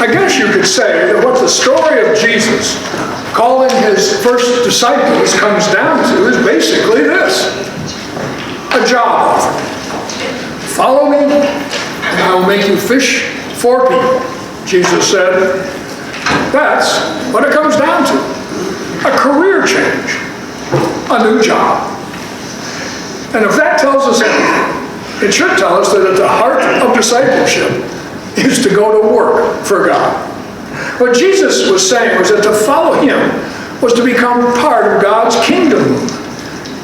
I guess you could say that what the story of Jesus calling his first disciples comes down to is basically this: a job offer. Follow me, and I will make you fish for people, Jesus said. That's what it comes down to. A career change, a new job. And if that tells us anything, it should tell us that at the heart of discipleship is to go to work for God. What Jesus was saying was that to follow him was to become part of God's kingdom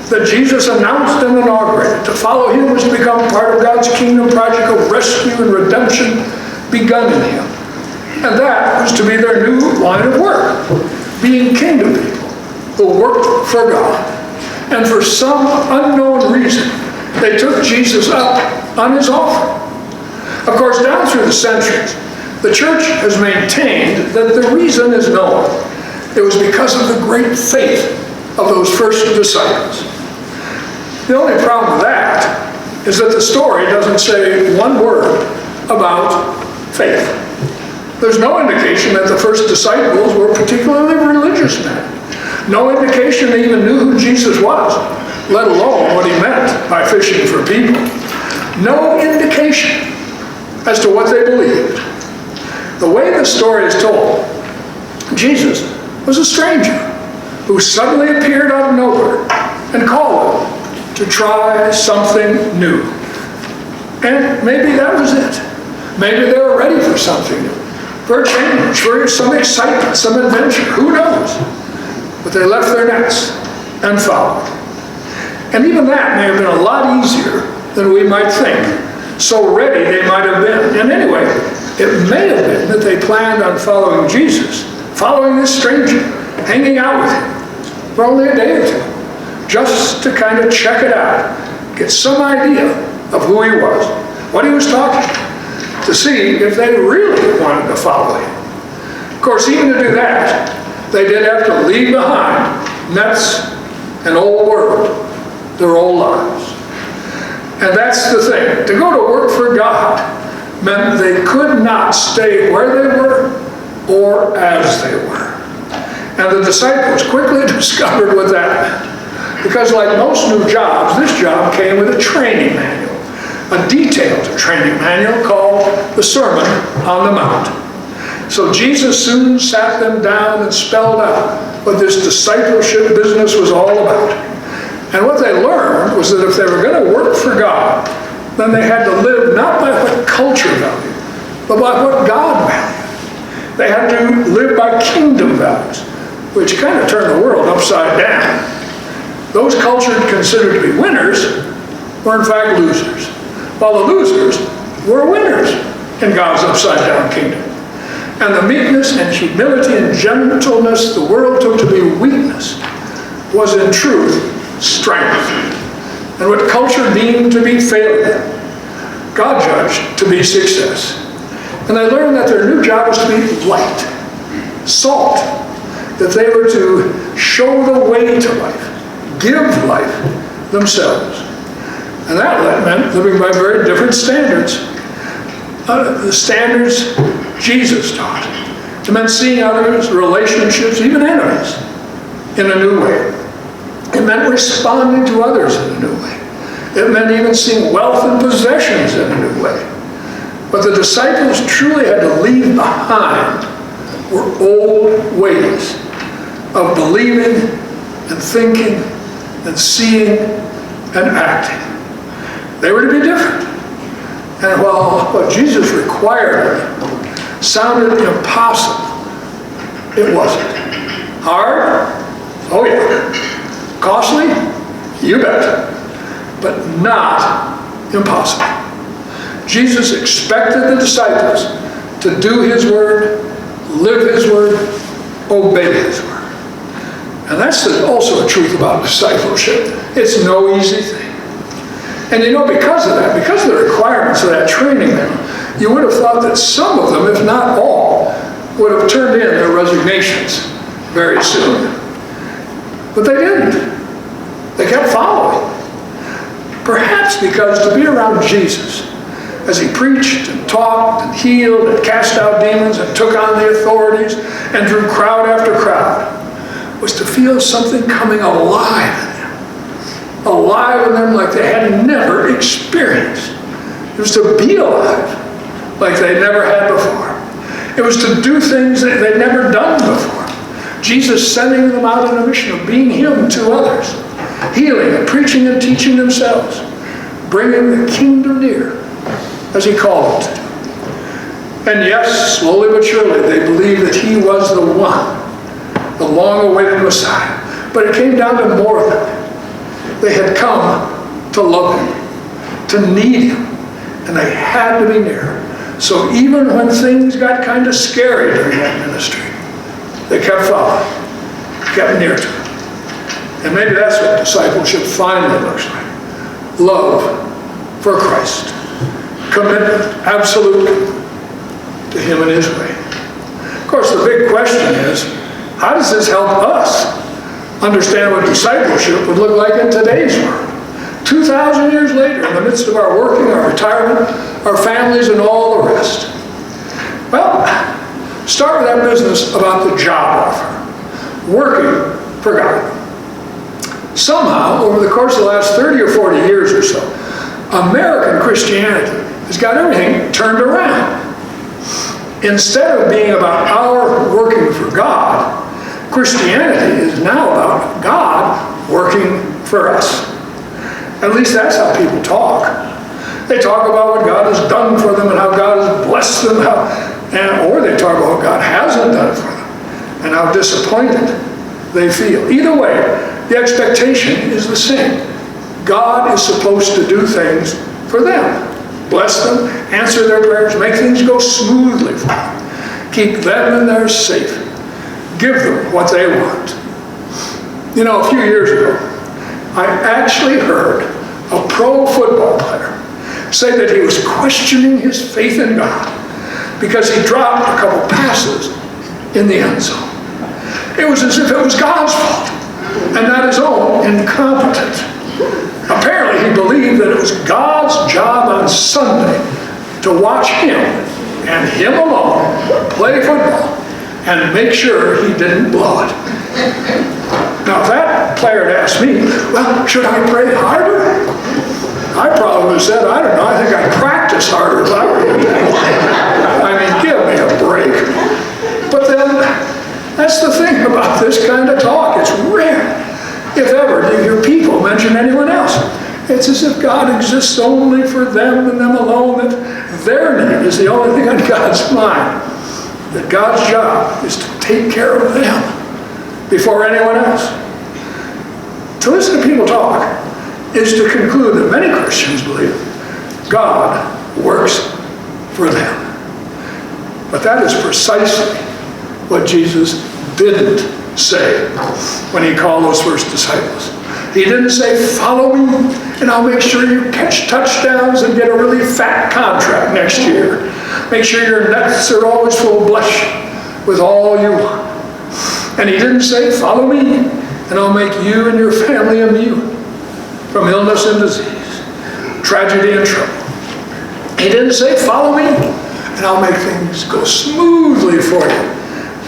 that Jesus announced and inaugurated. To follow him was to become part of God's kingdom project of rescue and redemption begun in him. And that was to be their new line of work, being kingdom people who worked for God. And for some unknown reason, they took Jesus up on his offer. Of course, down through the centuries, the church has maintained that the reason is known. It was because of the great faith of those first disciples. The only problem with that is that the story doesn't say one word about faith. There's no indication that the first disciples were particularly religious men. No indication they even knew who Jesus was, let alone what he meant by fishing for people. No indication as to what they believed. The way the story is told, Jesus was a stranger who suddenly appeared out of nowhere and called them to try something new. And maybe that was it. Maybe they were ready for something new, for a change, for some excitement, some adventure, who knows? But they left their nets and followed. And even that may have been a lot easier than we might think. So ready they might have been. And anyway, it may have been that they planned on following Jesus, following this stranger, hanging out with him for only a day or two, just to kind of check it out, get some idea of who he was, what he was talking about, to see if they really wanted to follow him. Of course, even to do that, they did have to leave behind nets, an old world, their old lives. And that's the thing. To go to work for God meant they could not stay where they were or as they were. And the disciples quickly discovered what that meant. Because like most new jobs, this job came with a training manual, a detailed training manual called the Sermon on the Mount. So Jesus soon sat them down and spelled out what this discipleship business was all about. And what they learned was that if they were going to work for God, then they had to live not by what culture valued, but by what God valued. They had to live by kingdom values, which kind of turned the world upside down. Those cultures considered to be winners were in fact losers, while the losers were winners in God's upside-down kingdom. And the meekness and humility and gentleness the world took to be weakness was in truth strength. And what culture deemed to be failure, God judged to be success. And they learned that their new job was to be light, salt, that they were to show the way to life, give life themselves. And that meant living by very different standards. The standards Jesus taught. It meant seeing others, relationships, even enemies, in a new way. It meant responding to others in a new way. It meant even seeing wealth and possessions in a new way. What the disciples truly had to leave behind were old ways of believing and thinking and seeing and acting. They were to be different. And while what Jesus required of them sounded impossible, it wasn't. Hard? Oh yeah. Costly? You bet. But not impossible. Jesus expected the disciples to do his word, live his word, obey his word. And that's also a truth about discipleship. It's no easy thing. And you know, because of that, because of the requirements of that training manual, you would have thought that some of them, if not all, would have turned in their resignations very soon. But they didn't. They kept following. Perhaps because to be around Jesus as he preached and taught and healed and cast out demons and took on the authorities and drew crowd after crowd, was to feel something coming alive in them. Alive in them like they had never experienced. It was to be alive like they never had before. It was to do things that they'd never done before. Jesus sending them out on a mission of being him to others, healing and preaching and teaching themselves, bringing the kingdom near as he called them to do. And yes, slowly but surely, they believed that he was the one, the long-awaited Messiah. But it came down to more than that. They had come to love him, to need him, and they had to be near. So even when things got kind of scary during that ministry, they kept following, kept near to him. And maybe that's what discipleship finally looks like. Love for Christ. Commitment, absolutely, to him and his way. Of course, the big question is, how does this help us understand what discipleship would look like in today's world? 2,000 years later, in the midst of our working, our retirement, our families, and all the rest. Well, start with that business about the job offer. Working for God. Somehow, over the course of the last 30 or 40 years or so, American Christianity has got everything turned around. Instead of being about our working for God, Christianity is now about God working for us. At least that's how people talk. They talk about what God has done for them and how God has blessed them, or they talk about what God hasn't done for them and how disappointed they feel. Either way, the expectation is the same. God is supposed to do things for them. Bless them, answer their prayers, make things go smoothly for them. Keep them and theirs safe. Give them what they want. You know, a few years ago, I actually heard a pro football player say that he was questioning his faith in God because he dropped a couple passes in the end zone. It was as if it was God's fault and not his own incompetence. Apparently he believed that it was God's job on Sunday to watch him and him alone play football and make sure he didn't blow it. Now if that player had asked me, well, should I pray harder? I probably would have said, I don't know, I think I'd practice harder if I were you. I mean, give me a break. But then, that's the thing about this kind of talk. It's rare, if ever, to hear people mention anyone else. It's as if God exists only for them and them alone, that their need is the only thing on God's mind. That God's job is to take care of them before anyone else. To listen to people talk is to conclude that many Christians believe God works for them. But that is precisely what Jesus didn't say when he called those first disciples. He didn't say, follow me and I'll make sure you catch touchdowns and get a really fat contract next year. Make sure your nets are always full blush with all you want. And he didn't say, follow me and I'll make you and your family immune from illness and disease, tragedy and trouble. He didn't say, follow me and I'll make things go smoothly for you.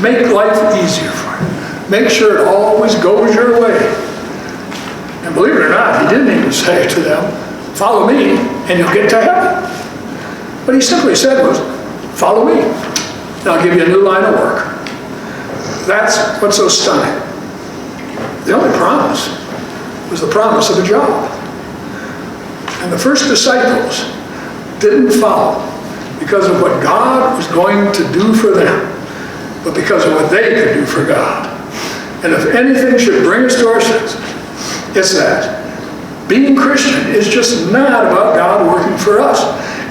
Make life easier for you. Make sure it always goes your way. And believe it or not, he didn't even say to them, follow me and you'll get to heaven. What he simply said was, follow me and I'll give you a new line of work. That's what's so stunning. The only promise was the promise of a job. And the first disciples didn't follow because of what God was going to do for them, but because of what they could do for God. And if anything should bring us to our senses, it's that being Christian is just not about God working for us.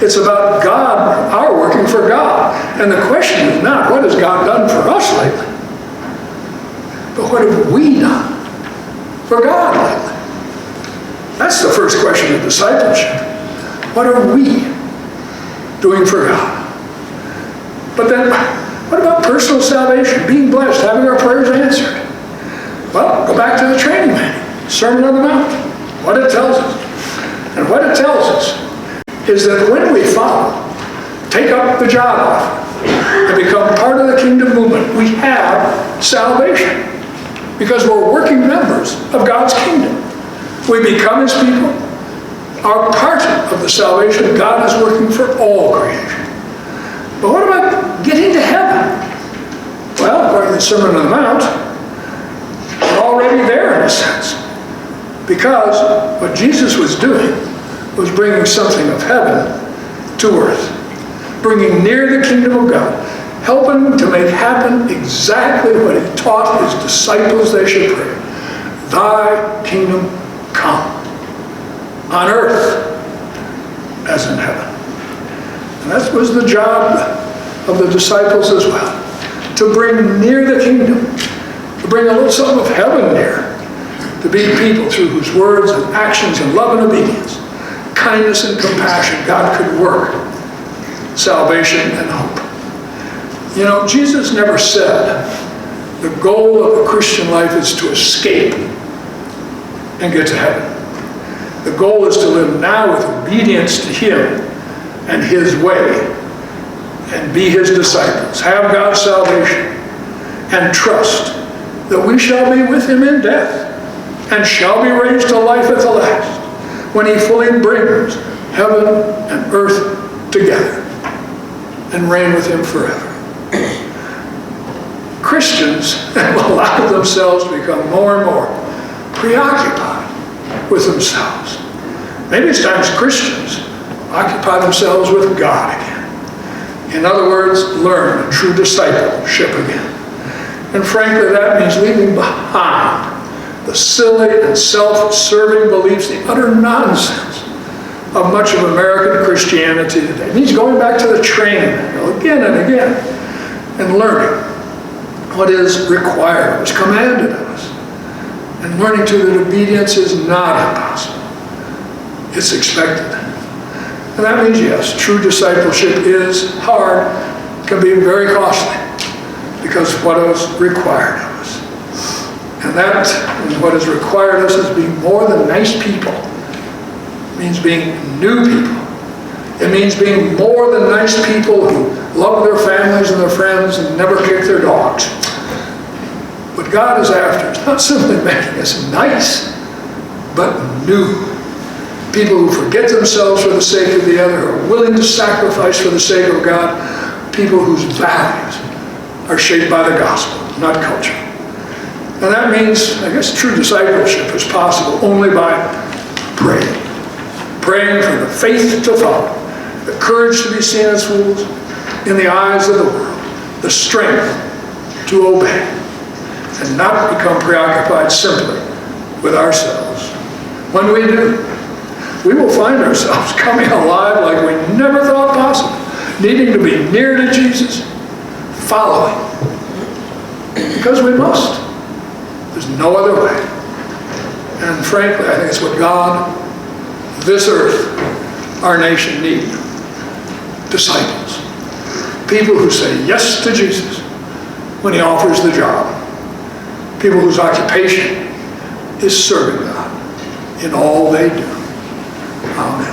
It's about God, our working for God. And the question is not, what has God done for us lately? But what have we done for God lately? That's the first question of discipleship. What are we doing for God? But then, what about personal salvation, being blessed, having our prayers answered? Well, go back to the training manual, Sermon on the Mount, what it tells us. And what it tells us is that when we follow, take up the job offer, and become part of the kingdom movement, we have salvation. Because we're working members of God's kingdom. We become his people, are part of the salvation God is working for all creation. But what about getting to heaven? Well, according to the Sermon on the Mount, we're already there in a sense. Because what Jesus was doing was bringing something of heaven to earth. Bringing near the kingdom of God. Helping to make happen exactly what he taught his disciples they should pray. Thy kingdom come. On earth as in heaven. And that was the job of the disciples as well. To bring near the kingdom. To bring a little something of heaven near. To be people through whose words and actions and love and obedience, kindness and compassion, God could work salvation and hope. You know, Jesus never said the goal of the Christian life is to escape and get to heaven. The goal is to live now with obedience to him and his way and be his disciples, have God's salvation, and trust that we shall be with him in death and shall be raised to life at the last when he fully brings heaven and earth together and reign with him forever. Christians have allowed themselves to become more and more preoccupied with themselves. Maybe it's time Christians occupy themselves with God again. In other words, learn true discipleship again. And frankly, that means leaving behind the silly and self-serving beliefs, the utter nonsense of much of American Christianity today. It means going back to the training manual again and again and learning what is required, what is commanded of us. And learning too that obedience is not impossible. It's expected. And that means, yes, true discipleship is hard, can be very costly, because what is required of us. And that, what is required of us, is being more than nice people. It means being new people. It means being more than nice people who love their families and their friends and never kick their dogs. What God is after is not simply making us nice, but new. People who forget themselves for the sake of the other, are willing to sacrifice for the sake of God. People whose values are shaped by the gospel, not culture. And that means, I guess, true discipleship is possible only by praying. Praying for the faith to follow, the courage to be seen as fools in the eyes of the world, the strength to obey, and not become preoccupied simply with ourselves. When we do, we will find ourselves coming alive like we never thought possible, needing to be near to Jesus, following, because we must. There's no other way. And frankly, I think it's what God, this earth, our nation need. Disciples. People who say yes to Jesus when he offers the job. People whose occupation is serving God in all they do. Amen.